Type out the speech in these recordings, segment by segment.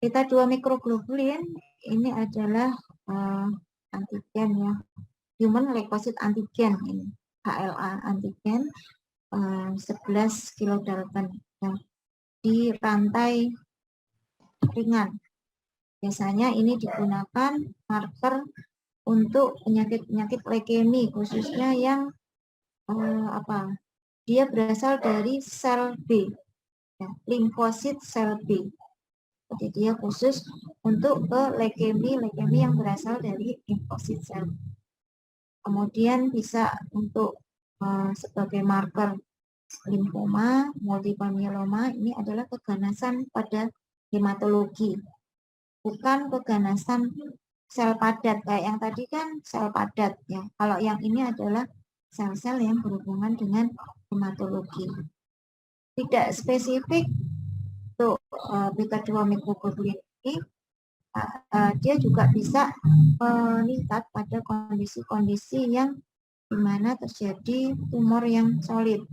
Beta 2 mikroglobulin ini adalah antigen ya, human leukosit antigen ini, HLA antigen 11 kilodalton ya, di rantai ringan. Biasanya ini digunakan marker untuk penyakit-penyakit leukemi, khususnya yang dia berasal dari sel B, ya, limfosit sel B. Jadi dia khusus untuk ke leukemi yang berasal dari limfosit sel. Kemudian bisa untuk sebagai marker limfoma, multiple myeloma, ini adalah keganasan pada hematologi, bukan keganasan sel padat. Kayak yang tadi kan sel padat ya. Kalau yang ini adalah sel-sel yang berhubungan dengan hematologi. Tidak spesifik untuk beta 2 mikroglobulin ini, dia juga bisa meningkat pada kondisi-kondisi yang dimana terjadi tumor yang solid,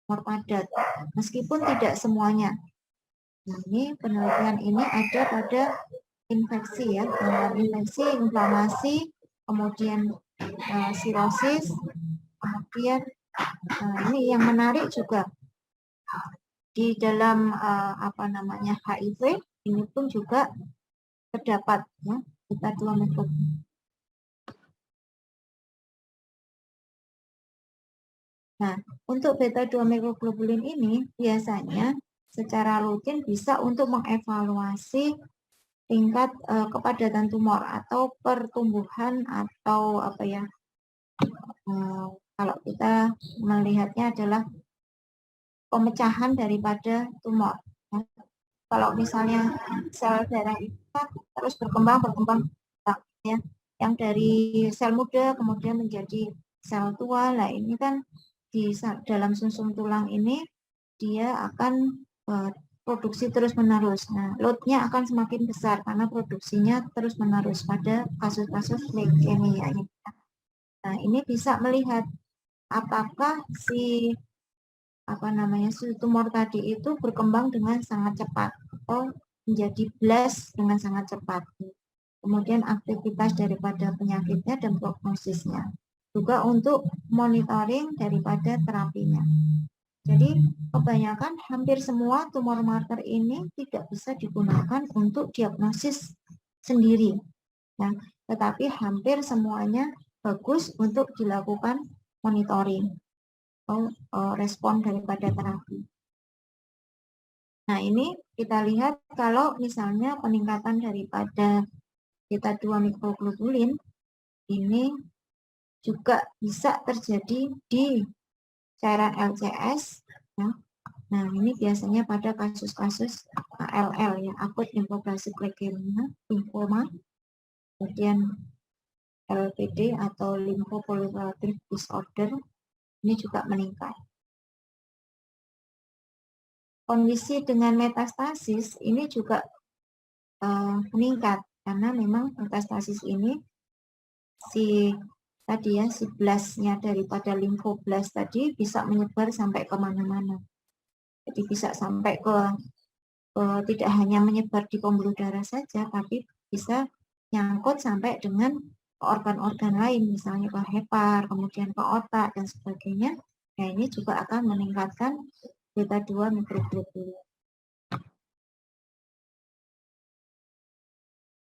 tumor padat, meskipun tidak semuanya. Nah, ini penelitian ini ada pada infeksi ya, infeksi, inflamasi, kemudian sirosis, kemudian ini yang menarik juga di dalam HIV ini pun juga terdapat ya beta 2 mikroglobulin. Nah, untuk beta 2 mikroglobulin ini biasanya secara rutin bisa untuk mengevaluasi tingkat kepadatan tumor atau pertumbuhan atau kalau kita melihatnya adalah pemecahan daripada tumor. Kalau misalnya sel darah itu terus berkembang ya, yang dari sel muda kemudian menjadi sel tua, lah ini kan di dalam sumsum tulang ini dia akan produksi terus-menerus. Nah, load-nya akan semakin besar karena produksinya terus-menerus pada kasus-kasus leukemia ini. Nah, ini bisa melihat apakah si tumor tadi itu berkembang dengan sangat cepat atau menjadi blast dengan sangat cepat. Kemudian aktivitas daripada penyakitnya dan prognosisnya. Juga untuk monitoring daripada terapinya. Jadi kebanyakan hampir semua tumor marker ini tidak bisa digunakan untuk diagnosis sendiri. Nah, tetapi hampir semuanya bagus untuk dilakukan monitoring atau respon daripada terapi. Nah, ini kita lihat kalau misalnya peningkatan daripada beta 2 mikroglobulin ini juga bisa terjadi di cairan LCS ya. Nah, ini biasanya pada kasus-kasus ALL ya, akut lymphoblastic leukemia, lymphoma, kemudian LPD atau lymphoproliferative disorder ini juga meningkat. Kondisi dengan metastasis ini juga meningkat karena memang metastasis ini si blastnya daripada limfoblast tadi bisa menyebar sampai kemana-mana. Jadi bisa sampai ke tidak hanya menyebar di pembuluh darah saja, tapi bisa nyangkut sampai dengan organ-organ lain, misalnya ke hepar, kemudian ke otak dan sebagainya. Nah, ini juga akan meningkatkan beta 2 mikroglobulin.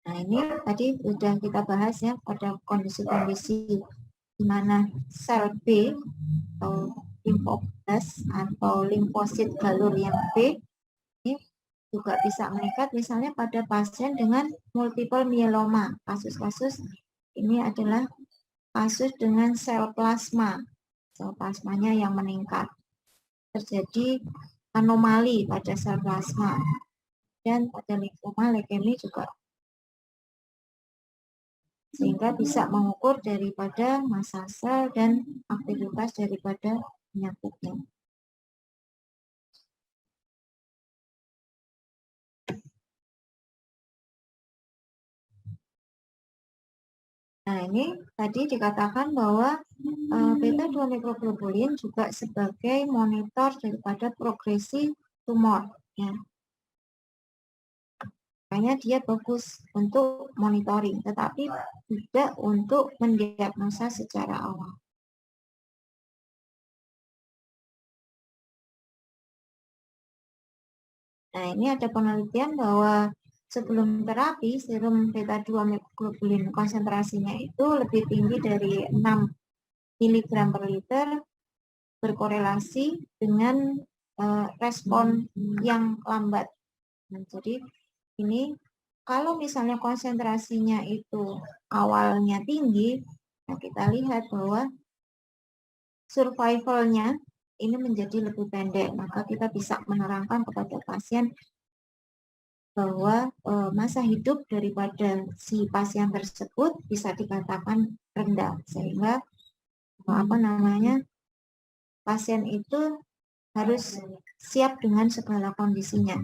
Nah, ini tadi sudah kita bahas ya pada kondisi-kondisi di mana sel B atau limfoblast atau limfosit galur yang B ini juga bisa meningkat, misalnya pada pasien dengan multiple myeloma. Kasus-kasus ini adalah kasus dengan sel plasma, sel plasmanya yang meningkat. Terjadi anomali pada sel plasma dan pada limfoma leukemia juga, sehingga bisa mengukur daripada massa sel dan aktivitas daripada penyakitnya. Nah, ini tadi dikatakan bahwa beta 2 mikroglobulin juga sebagai monitor daripada progresi tumor. Ya. Makanya dia bagus untuk monitoring, tetapi tidak untuk mendiagnosa secara awal. Nah, ini ada penelitian bahwa sebelum terapi, serum beta-2 microglobulin konsentrasinya itu lebih tinggi dari 6 mg per liter, berkorelasi dengan respon yang lambat. Nah, jadi ini kalau misalnya konsentrasinya itu awalnya tinggi, nah kita lihat bahwa survivalnya ini menjadi lebih pendek. Maka kita bisa menerangkan kepada pasien bahwa masa hidup daripada si pasien tersebut bisa dikatakan rendah, sehingga pasien itu harus siap dengan segala kondisinya.